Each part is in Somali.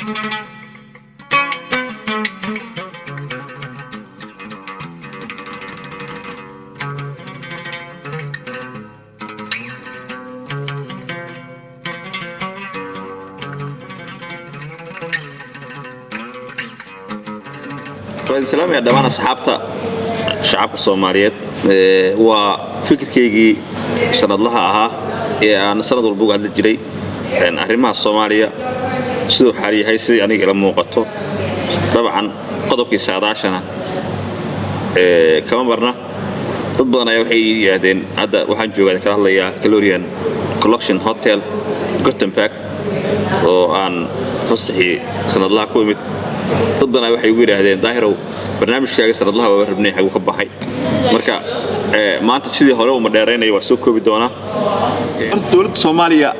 السلام يا دمان أصحابته شعب الصوماليات وفكر كيجي سند لها أنا سند البوق عند الجري لأن أهرمها الصومالية سدو حالي هاي سدي يعني كلام موقته طبعا قدوك يساعداشنا كمان برنا تطبقنا يوحي يهدين هذا واحد جوا ذكر الله يا كلوريان كولكشن هوتيل جوتنباك وأن فصحي سند الله كومت تطبقنا يوحي يهدين ظاهره برنامج كذا سند الله وربني حقو كبحي مركا ما أنت سيدي هلا ومدارين أيوة سوكو بدونا دولة الصومالية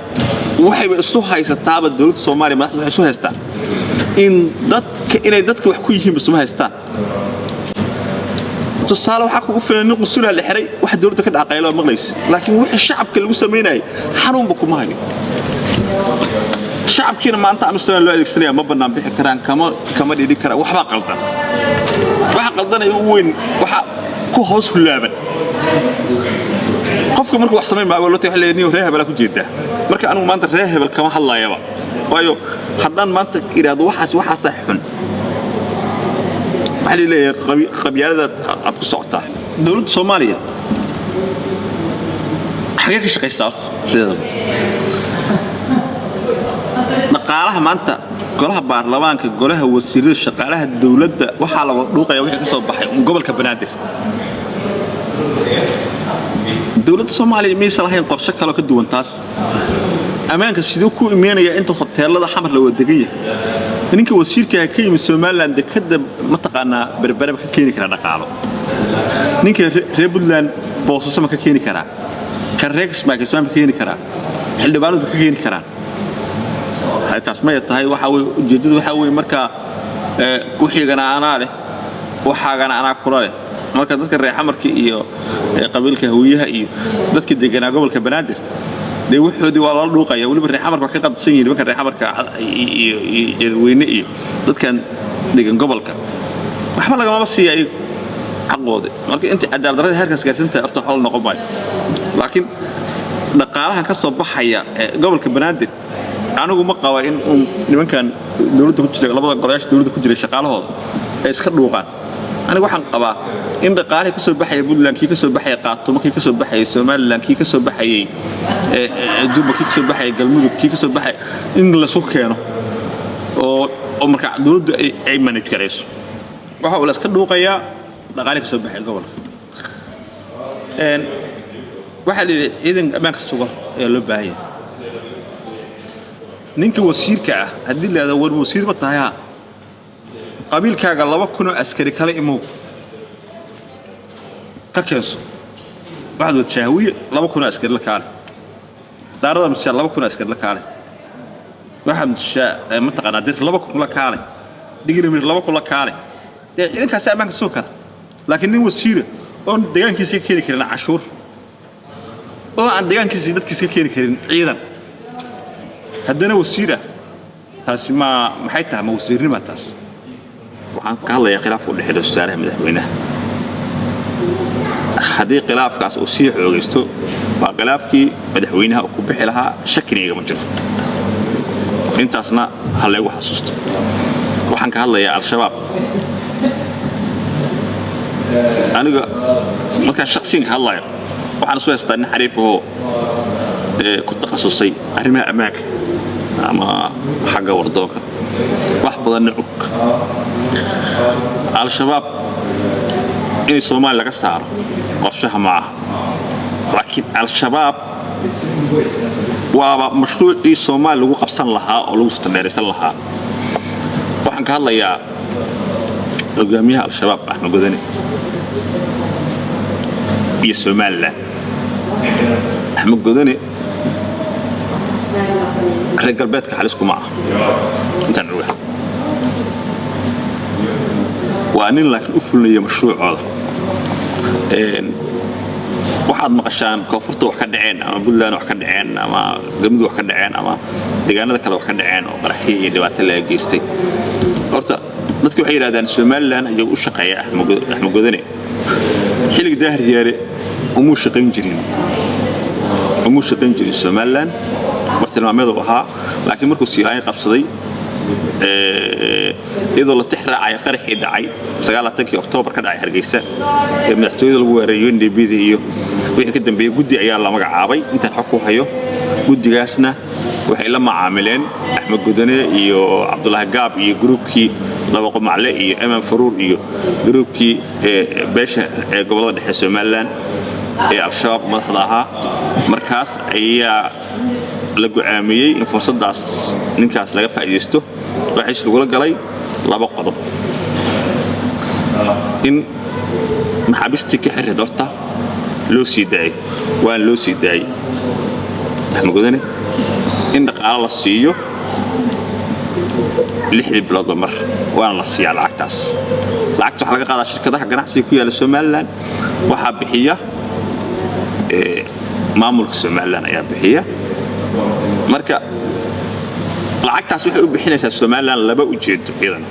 waxay isku haysataa dawladda Soomaaliya madaxda isku haysta inay dadka wax ku yihiin isma haystaan tusaale waxa ku filan in qusula la xiray wax dawladda ka dhaqaylo maqlays laakiin wixii shacabka lagu sameeyay xanuunba kuma hayo shacabkiina maanta aanu soo loo adeegsanaya ma banaan bixi karaan kama dhidi kara waxba qaldan waxa qaldan ay u weyn waxa ku hoos hulaaban qofka markuu wax sameeyo ma awalta wax leeyahay reeha bala ku jeedaa marka anu maanta reeha bal kama hadlaayaba waayo haddaan maanta iraado waxa sax xun waxa leeyahay qabyaalada aad ku socotaa dawladda Soomaaliya xagee ka shaqeysaa sidoo dhaqaalaha maanta golaha baarlamaanka golaha wasiirada shaqaalaha dawladda waxa lagu dhuuqaya wixii ka soo baxay gobolka Banaadir dawladda Soomaaliya ma salahayn qorshe kale ka duwan taas amaanka sidoo ku iimaanaya inta hoteelada xamar la wadagaya ninka wasiirka ka yimid Soomaaliland kadib ma taqaana berberaba ka keeni kara dhaqaalo ninka reer Puntland boosasama ka keeni kara kan Rex ma ka keeni kara xildhibaanadu ka keeni karaan taas ma tahay waxa way ujeedadu waxa way marka kuxigana ana leh waxaagana ana kula leh marka dadka reer xamarka iyo qabiilka hawiyaha iyo dadka deegaanka gobolka Banaadir de wuxuu waa la dhuuqaya waliba reer xamarka ka qadsan yihiin marka reer xamarka iyo jirweyne iyo dadkan deegaan gobolka waxba laga ma siiyay aqoode marka inta cadaalad darrada heerkaas gaarsinta arto xal noqon bay laakiin dhaqaalaha ka soo baxaya gobolka Banaadir anigu ma qaba in nimankan dawladda ku jira labada qorayaasha dawladda ku jira shaqaalahooda ay iska dhuuqaan anigu waxaan qabaa in dhaqaalaha ka soo baxay Puntland ka soo baxay Qaatumo ka soo baxay Somaliland ka soo baxay Jubba ka soo baxay Galmudug ka soo baxay in la soo keeno oo marka dawladdu ay manage karayso waxa uu la iska dhuuqaya dhaqaalaha ka soo baxay gobolka waxa la ciidan amaanka sugan ee loo baahan yahay ninka wasiirka ah hadii la yiraahdo war wasiir ma tahay qabiilkaaga 2,000 askari kale imo ka keenso بعد وتشاوي لما كنا أسكر لك عليه دارنا مش لما كنا أسكر لك عليه واحد مش منطقة نادر لما كنا لك عليه دقيقة من لما كنا لك عليه إذا كان سامع السكر لكن نو سيرة أون ديان كيسي كيري كرنا عشور أو عند ديان كيسي دت كيسي كيري كرنا عيدا هدنا وسيرة تاس ما محيتها ما وسيرني ما تاس وعن كهلا يخلاف ولا حد السعر مدحوينه هذه خلاف كاس وسيح وجستو وخلافكي مدحوينها وكبحي لها شكني ما جرت انت اصلا هلا يو حسست waxaan ka hadlayaa al-shabaab aniga marka shakhsiyan hadlayo waxaan soo heestaa xariif oo ku takhasusay arrimaha amaanka ama xagga wardoonka wax badan og al-shabaab in Soomaaliya laga saaro qorshaha ma aha laakiin al-shabaab waa mashruucii Soomaaliya lagu qabsan lahaa oo lagu isticmaaleysan lahaa waxaan ka hadlayaa hogaamiyaha al-shabaab Axmed Godane iyo Soomaaliland Axmed Godane reer galbeedka xalis kuma aha intaan ogahay waa nin laakiin u fulnaya mashruucooda waxaad maqashaan koonfurta wax ka dhaceen ama Puntland wax ka dhaceen ama Galmudug wax ka dhaceen ama deegaanada kale wax ka dhaceen oo qaraxii iyo dhibaato la geystay horta dadku waxay yiraahdaan Soomaaliland ayuu u shaqeeyaa Axmed Godane xilliga daahriyaare umu shaqayn jirin Soomaaliland bartilmaameed oo ahaa laakiin markuu Siiraan qabsaday iyadoo la tixraacay qaraxii dhacay 9 Oktoobar ka dhacay Hargeysa ee madaxtooyada lagu weeraray NDBD iyo wixii ka dambeeyay guddi ayaa la magacaabay inta xog ku hayo guddigaasna waxay la macaamileen Axmed Godane iyo Cabdullaahi Gaab iyo groupkii laba qomacle iyo MM Faruur iyo groupkii beesha gobolada dhexe Soomaaliland ee al-shabaab madaxda ahaa markaas ayaa la go'aamiyay in fursadaas ninkaas laga faa'iideysto waxa lagu galay laba qodob in maxaabiistii ka xirrid horta loo sii daayay Axmed Godane in dhaqaale la siiyo 6 bilood mar waan la siiyaa lacagtaas waxa laga qaadaa shirkadaha ganacsiga ku yaala Soomaaliland waxa bixiya maamulka Soomaaliland ayaa bixiya marka lacagtaas waxay u bixinaysaa Soomaaliland laba ujeedo iyadana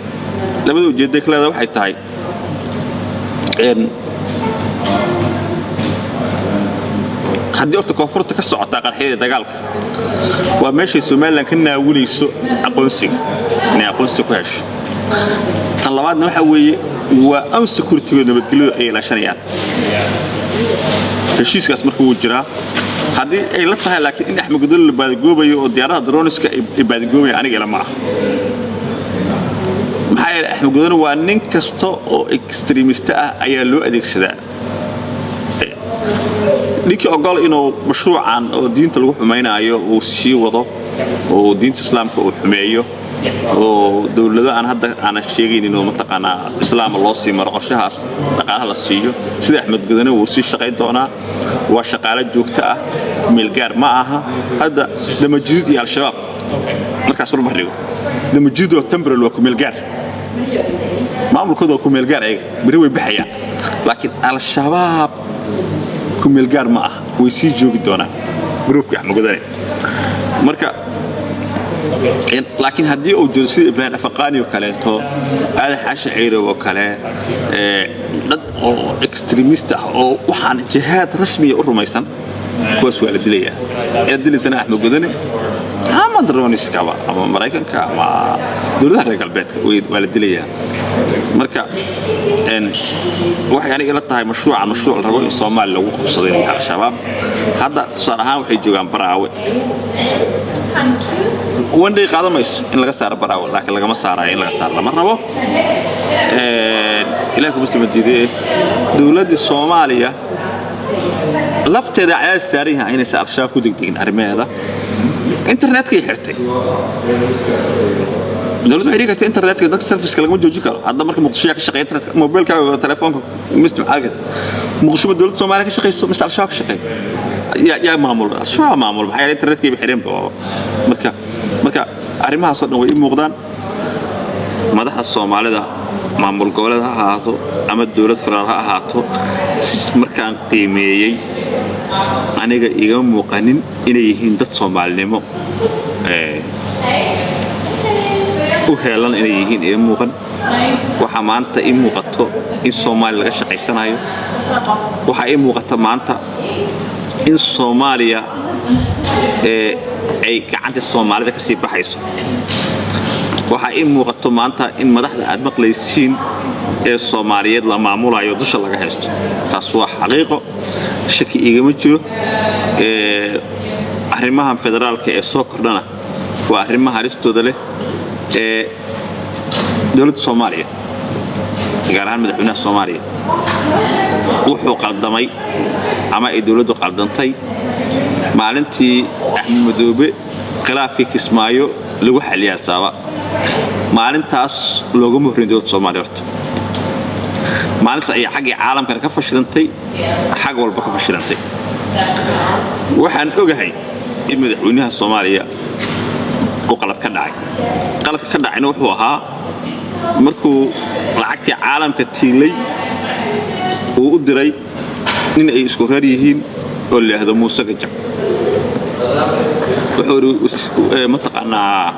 labada ujeedo kale waxay tahay haddii horta koonfurta ka socota qarxiyada dagaalka waa meesha Soomaaliland ka naawileyso aqoonsiga inay aqoonsi ku hesho tan labaadna waxa weeye waa aan security nabadgelyo ay ilaashanayaan heshiiskaas markuu jiraa haddii ay la tahay laakiin in Axmed Godane la baadgoobayo oo diyaaradaha droniska ay baadgoobaya aniga lama aha maxay Axmed Godane waa nin kasta oo extremist ah ayaa loo adeegsadaa ninkii ogol inuu mashruucan oo diinta lagu xumaynayo uu sii wado oo diinta islaamka uu xumeeyo oo dawladda aan hadda aan sheegin inuu mataqaana islaam loo sii maro qorshahaas dhaqaalaha la siiyo sida Axmed Godane uu sii shaqayn doonaa waa shaqaale joogto ah meel gaar ma aha hadda damajid iyo al-shabaab markaas wal barigo damajid oo temporal waa ku meel gaar maamulkooda ku meel gaar ay bari way bixayaan laakiin al-shabaab ku meel gaar ma ah way sii joogi doonaan groupka Axmed Godane marka laakiin haddii uu jiro sida Ibrahim Afaqani oo kale to aad xaasha ciiro oo kale dad oo extremist ah oo waxaan jihaad rasmi ah u rumaysan kuwaas waa la dilayaa dilisana Axmed Godane ama droniska ama Mareykanka ama dawladaha reer galbeedka waa la dilayaa marka waxay aniga la tahay mashruuc rabo in Soomaaliya lagu qabsaday al-shabaab hadda sarahan waxay joogan Baraawe وندي قادم إن لقى سعر براو لكن لقى ما سعر إن لقى سعر لما ربوا إلهكم مسلم الجديد دولة الصومالية لفت دعاء ساريها هنا سعر شاكو دقيقين أرمي هذا إنترنت كي حرتي دولة حريقة إنترنت كي دكتور سيرفيس كلام جوجي كارو هذا مركب مقصية كشقي موبايل كا تلفون مسلم حاجة مقصود دولة الصومالية كشقي مسعر شاك شقي يا معمول شو معمول بحياة الإنترنت كي بحرين marka arimahaas oo dhan way muuqdaan madaxa Soomaalida maamul goboleed ha ahaato ama dawlad federal ha ahaato markaan qiimeeyay aniga iga muuqanin inay yihiin dad Soomaalinimo u heelan inay yihiin ee muuqan waxa maanta in muuqato in Soomaali laga shaqeysanayo waxa ay muuqata maanta in Soomaaliya ay gacanta Soomaalida ka sii baxayso waxa ay muuqato maanta in madaxda aad maqlaysiin ee Soomaaliyeed la maamulayo dusha laga haysto taas waa xaqiiqo shaki igama jiro arrimaha federaalka ee soo kordhana waa arrimaha haristooda leh ee dawladda Soomaaliya gaar ahaan madaxweynaha Soomaaliya wuxuu qaldamay ama ay dawladdu qaldantay maalintii Axmed Madoobe khilaafkii Kismaayo lagu xaliyay sababa maalintaas looga muhrin dawladda Soomaaliya maalintaas ay xaqii caalamka ka fashilantay xaq walba ka fashilantay waxaan ogahay in madaxweynaha Soomaaliya uu qaladka dhacay wuxuu ahaa markuu lacagtii caalamka tiilay uu u diray in ay isku reer yihiin oo la yiraahdo Muuse Gajab وحوري متقنا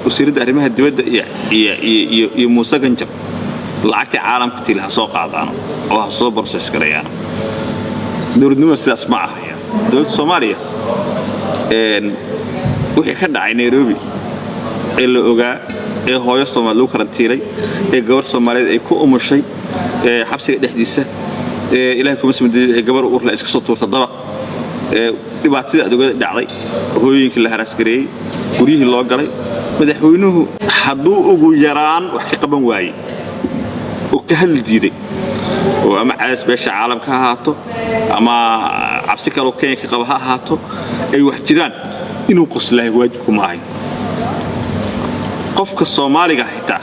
وسيرد أرمها الدودة موسى جنجب لعكت عالم كتير هسوق عضانه أو هسوق برسس كريانه دولة نمس أسمعها يعني دولة الصومالية وحي كان داعي نيروبي اللي أوجا هو الصومال لو كرنتيلي جبر الصومالية يكون أمشي حبس الحديثة إلهكم اسم جبر أورلا إسك صوت ورتضرق لبعتي أدوجا داعي هو يكل هرسكري وريه الله قري مدحونه حدو أوجو يران وحكي قبل واي وكهل ديدي وأما عايز بيش عالم كهاتو أما عبسك لو كان كقبها هاتو أي واحد جيران إنه قص له واجبكم معي قفك الصومالي حتى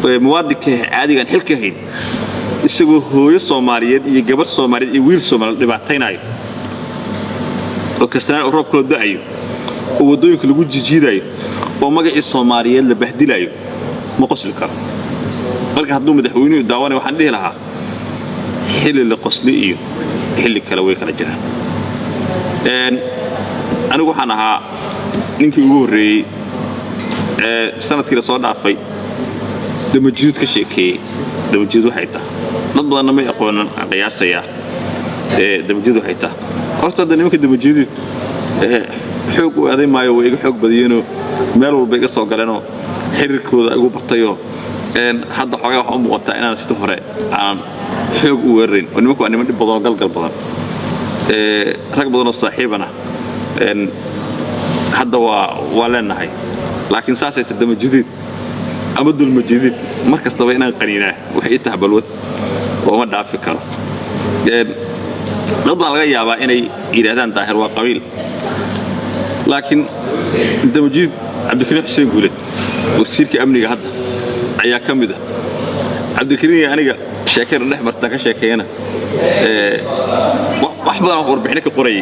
موادك عادي كان حل كهين يسوي هو الصوماليين يجبر الصوماليين يويل الصومال لبعتين أيو وكسران أوروبا كله ده أيو ودوي كله وجه جيدا أيو وما جاء الصوماليين اللي بهدل أيو ما قص الكلام marka haduu madaxweynuhu daawanay waxaan dhihi lahaa xilli la qosli iyo xilli kale way kala jiraan anigu waxaan ahaa ninkii ugu horeeyay sanadkii la soo dhaafay damajiid ka sheekeeyay damajiid waxay tahay dad badan ma aqoonan qiyaasaya damajiid waxay tahay horta nimanka damajiid xoog u aday maayo way iga xoog badiyeenoo meel walba iga soo galeenoo xiriirkooda igu bartayo hadda xogaa waxa u muuqata inaan sida hore aan xoog u weerarin oo nimanku aan niman badan galgal badan rag badan oo saaxiibana hadda waa leenahay laakiin saasay tadama jidid ama dul majidid markastaba inaan qaniinaa waxay tahay balwad oo ma dhaafi karo dad baa laga yaabaa inay yiraahdaan daahir waa qabiil laakiin damajid Cabdikariim Xuseen Guuled wasiirka amniga hadda ayaa kamid ah Cabdikariim aniga sheekar dhex marta ka sheekeeyana wax badan warbixin ka qoray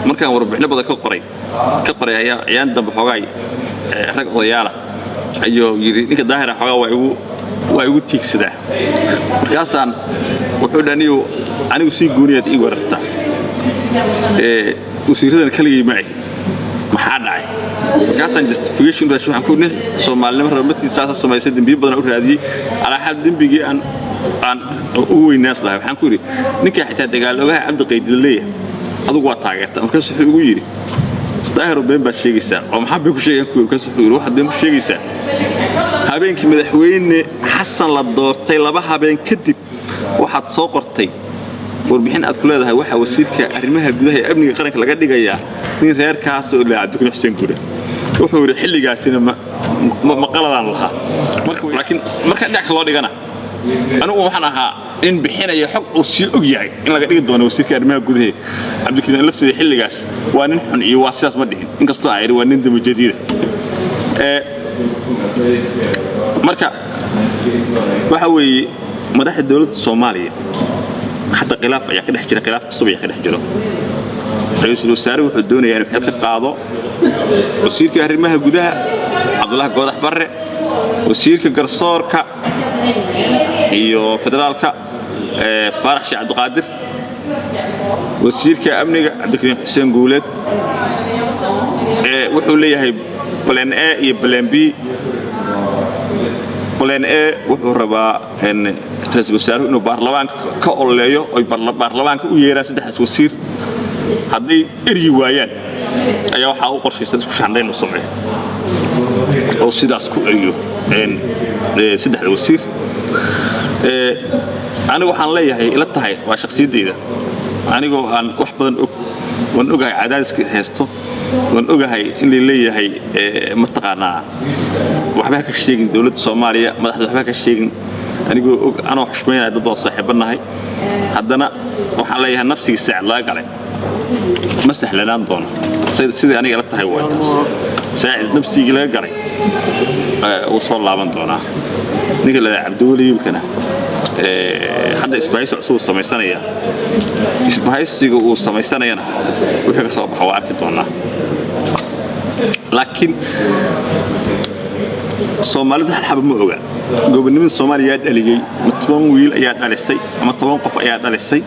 markaan warbixin badan ka qoray ayaan dambe xogaay rag odayaal ayuu yiri ninka daahir xogaa waa igu tiigsadaa markaasaan wuxuu dhaniyo anigu si gooniyad ii wararta wasiiradan kaligii macay maxaa dhacay markaasaan justification raashin waxaan ku nil Soomaalnimo rabatiisa saasa sameeyay dambiyo badan u raadiyay ala xal dambigii aan ugu weynaas lahayn waxaan ku yiri ninka xitaa dagaal ogahay Cabdi Qaydil leeyahay adigu waa taageerta markaas wuxuu ugu yiri daahir been baa sheegaysaa oo maxaa bay ku sheegeen ku markaas wuxuu yiri waxa been ku sheegaysaa habeenkii madaxweyne Xasan la doortay laba habeen kadib waxaad soo qortay warbixin aad ku leedahay waxa wasiirka arrimaha gudaha ee amniga qaranka laga dhigayaa in reerkaas oo la Cabdikariim Xuseen Guuled wuxuu yiri xilligaasina ma qaladaan lahaa laakiin marka dhinac loo dhigana anigu waxaan ahaa in bixinayo xog uu si og yahay in laga dhigi doono wasiirka arrimaha gudaha Cabdikariim laftiisa xilligaas waa nin xun iyo waa sidaas ma dhihin inkastoo ay waa nin dama jadiida marka waxa weeye madaxda dawladda Soomaaliya حتى خلاف يا كده حجر خلاف قصب يا كده حجره رئيس الوزراء وحدون يعني حلقة قاضي وسير كهرمها جودها عبد الله قادح برة وسير كجرصار ك إيو فدرال ك فرح شيخ عبد القادر وسير كأمني Cabdikariim Xuseen Guuled وحوليه هي بلان A بلان B بلان A وحربا إن رئيس الوزراء إنه برلمان كأوليه أو برلمان كويرا سدح وسير هذي إريويان أيوة حاول قرشي سدس كش عندنا نصمه أو سدس كأريو إن سدح الوسير أنا وحنا ليه هي إلى التهاي وشخصية دي أنا جو أن وحبا ونوجه عدالس كهستو ونوجه هي اللي ليه هي متقنا وحباك الشيء دولة الصومالية ما حباك الشيء أنا وحشمين ضد صاحبنا هاي هذانا وحلايها نفسي الساعة لا قلي مسح لنا نضون سيد أنا قلت هاي وايد ساعد نفسي لا قلي وصل الله من دونا نقول عبدولي يمكنه حدا إسبايس عصور السميسانية إسبايس يقول السميسانية وحكي صوب حوارك دونا لكن Soomaalida halxab ma oga gobonimada Soomaaliya dhaliyay matban wiil ayaa dhalisay ama 10 qof ayaa dhalisay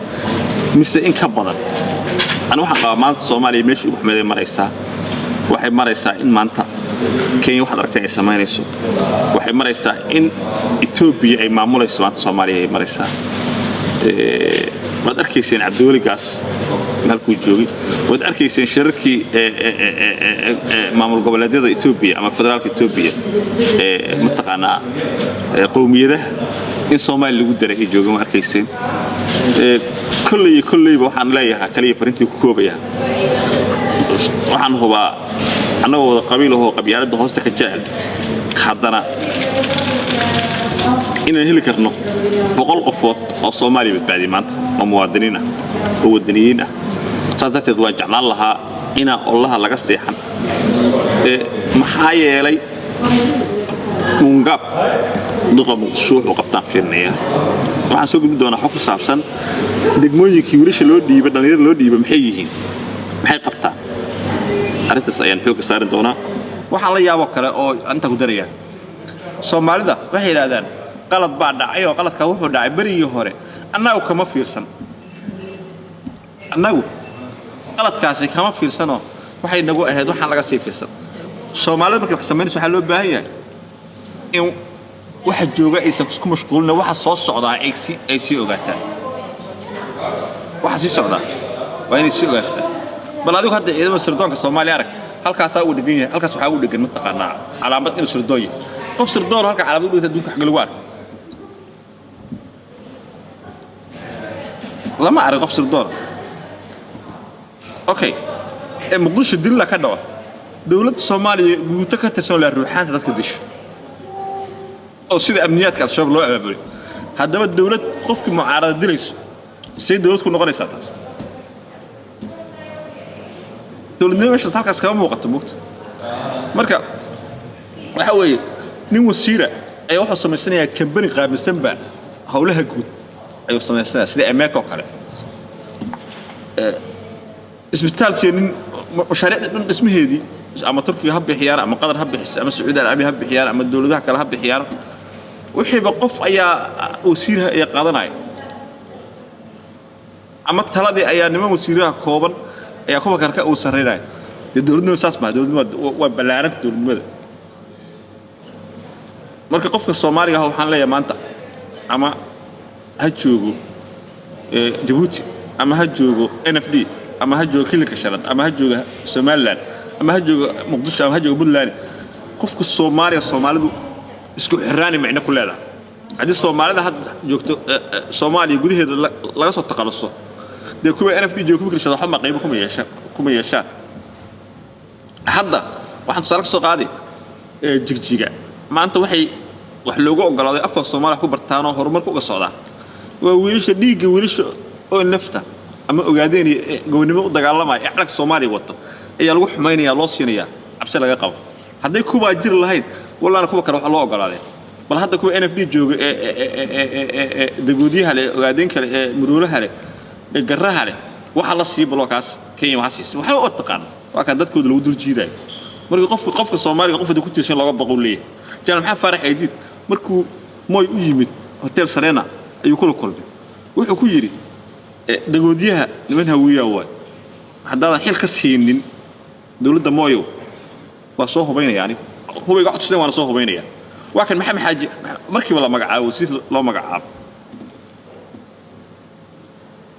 mise in ka badan أنا واحد قامات الصومالي مش محمد مريسا واحد مريسا إن مانتا كين واحد ركتين سماين يسوع واحد مريسا إن إثيوبيا أي معمولة سمات الصومالي مريسا واد أركيسين عبدولي قاس نالكو جوجي واد أركيسين شركي معمول قبل إثيوبيا أما فدرال إثيوبيا متقنا قومية ده إن الصومال اللي قدره يجوجي ما أركيسين كل بوحان لايها كلية فرنتي كوكوبيا وحن هو أنا هو قبيله هو قبيلة ده هوستك الجاهل حضنا إن هلي كرنو بقول قفوت الصومالي بالبعد مانت ومواطنينا وودنيين صارت تتوجه لها إن الله لقى سيحن محايا لي منقب دقة مقصوح وقبطان في النية waxaan soo gudbi doonaa xog ku saabsan degmooyinkii wiilasha loo dhiibay dhalinyarada loo dhiibay maxay yihiin maxay qabtaan arintaas ayaan xoog saarin doonaa waxaan la yaabo kale oo anta ku daraya Soomaalida waxay yiraahdaan qalad baa dhacay oo qaladka wuxuu dhacay barigii hore annagu kama fiirsan annagu qaladkaasi kama fiirsano waxay nagu ahayd waxaan laga sii fiirsan Soomaalida markay wax sameynayso waxa loo baahan yahay in waxa jooga aysan isku mashquulina waxa soo socda ay si ogaataan waxa si socda waa inay si ogaataan bal adigu hadda ciidamada sirdoonka Soomaaliya arag halkaas uu dhigan yahay halkaas waxa uu dhigan mataqaanaa calaamad inuu sirdoon yahay qof sirdoon halka calaamad u dhigta adduunka xaq lagu arko lama arag qof sirdoon okay muqdisho dil la ka dhaw dawladda Soomaaliya guuto ka tirsan la ruuxaanta dadka disho oo sida amniyaadka al-shabaab loo abaabulay haddaba dawlad qofkii mucaarada dilayso si dawlad ku noqonaysa taas dawladnimo meesha halkaas kama muuqato mugta marka waxa weeye nin wasiira ayaa wuxuu sameysanayaa kambani qaabsan baa hawlaha guud ayuu sameysanayaa sida Ameerika oo kale isbitaalkii nin mashaariicda dhan dhismaheedii ama Turkiga ha bixiyaan ama Qatar ha bixiyaan ama Sacuudi Arabiya ha bixiyaan ama dawladaha kale ha bixiyaan wixii ba qof ayaa wasiiraha ay qaadanay ama taladii ayaa niman wasiiraha kooban ayaa kuwa karka uu sareeynay dawladnimo saas ma dawladnimo waa ballaaran dawladnimada marka qofka Soomaaliga waxaan leeyahay maanta ama ha joogo Djibouti ama ha joogo NFD ama ha joogo Kilinka Shanaad ama ha joogo Somaliland ama ha joogo Muqdisho ama ha joogo Puntland qofka Soomaalidu isku xiraan macna ku leedahay hadii Soomaalida had joogto Soomaaliya gudaheeda laga soo taqaluso de kuwa NFD joogo Kilinka Shanaad waxa ma qayb kuma yeeshaan hadda waxaan soo soo qaaday jigjiga maanta wax loogu ogolaaday afka Soomaaliya ku bartaan oo horumar ku socda waa wiilasha dhiiga wiilasha oo nafta ama ogaadeen go'aanimo u dagaalamay aqalka Soomaaliya wato ayaa lagu xumeynaya loo siinaya abse laga qabo haday kuba jir lahayn walaana kuba kale wax loo ogolaaday bal hadda kuwa NFD jooga dagoodiyaha le ogaadeen kale muruulaha le garaha le waxa la sii blokaas Kenya waxa sii waxa oo taqaan waa ka dadkooda lagu dul jiiday markii qofka Soomaaliga qofka ku tiirsan laga baqulay jaan maxaa farax aydid markuu mooy u yimid hotel Serena ayuu kula kulmay wuxuu ku yiri dagoodiyaha niman hawiya waa haddaan xil ka siinin dawladda mooyo waa soo hubaynaya yani hubayga codsadeen waa soo hubaynaya waa kan maxamed xaaji markii wala magacaabo wasiir loo magacaabo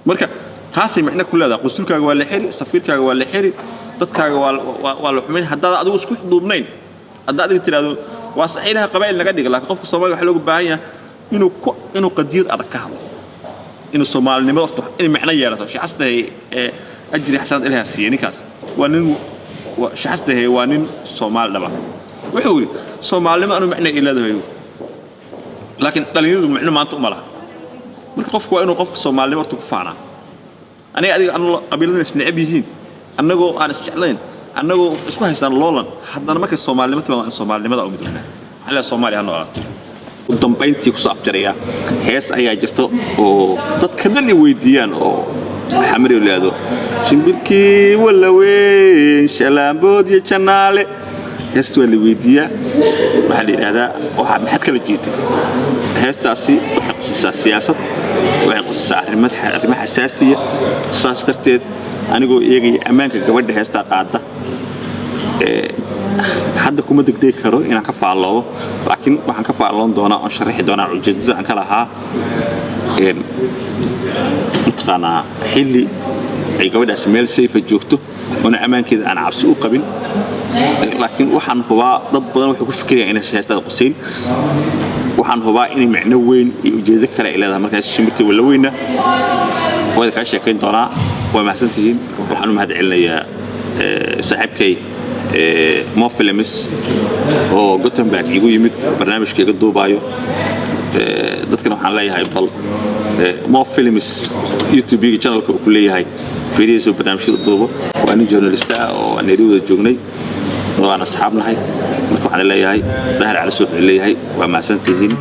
marka taasay macna ku leedahay qasuulkaaga waa la xiri safiirkaaga waa la xiri dadkaaga waa la xumeyn haddaan adigu isku duubnayn haddaan adiga tiraado waa saxiiraha qabaa'il naga dhig laakiin qofka Soomaaliga waxa looga baahan yahay inuu qadiyad adag ka hadlo إنه الصومال نمرت إن معناه يارته شحسته أجري حسن إلها سيني كاس وانين شحسته وانين الصومال لبا وحولي الصومال لما أنه معناه إلا ذا يو لكن دليل معناه ما أنتم ملها من قفك وإنه قفك الصومال لما تكفانا أنا قبيلنا نعبيهين أنجو أنا استعلين أنجو اسمه حسن لولن حتى أنا ما كان الصومال لما تبغى الصومال لما ذا أمدنا على الصومالي أنا أعرف ودنبينتي كسو أفجريا هيس أيها جرتو ودad kadani weydiiyaan oo xamri walaado shimbirkii wala weyn shalaambood iyo janaale hees wala weydiiya waxa la yiraahdaa waxa maxad kala jeetay heestaasi waxa qusuusaa siyaasad waxa qusuusaa arrimaha xasaasiya saas darteed anigoo eegay ammaanka gabadha heesta qaada hadda kuma degdeg karo inaan ka faalloodo laakiin waxaan ka faalloon doonaa oo sharaxi doonaa ujeedada aan ka lahaa intaqaana xilli ay gabadhaas meel safe joogto oo ammaankeeda aan cabsi u qabin laakiin waxaan hubaa dad badan waxay ku fikirayaan inay heestada qoseen waxaan hubaa inay macno weyn iyo ujeedo kale ay leedahay markaas shimbirta wala weyna wada ka sheekayn doonaa waa mahadsantihiin waxaan u mahadcelinayaa saaxiibkay Mo Films oo Gothenburg igu yimid barnaamijkeega duubayo dadkana waxaan leeyahay bal Mo Films YouTube channel-ka ku leeyahay fiiriso barnaamijyada duubo waa nin journalist ah oo aan eriwada joognay waan asxaabnahay marka waxaan leeyahay dahar cali suuq leeyahay waa mahadsantihiin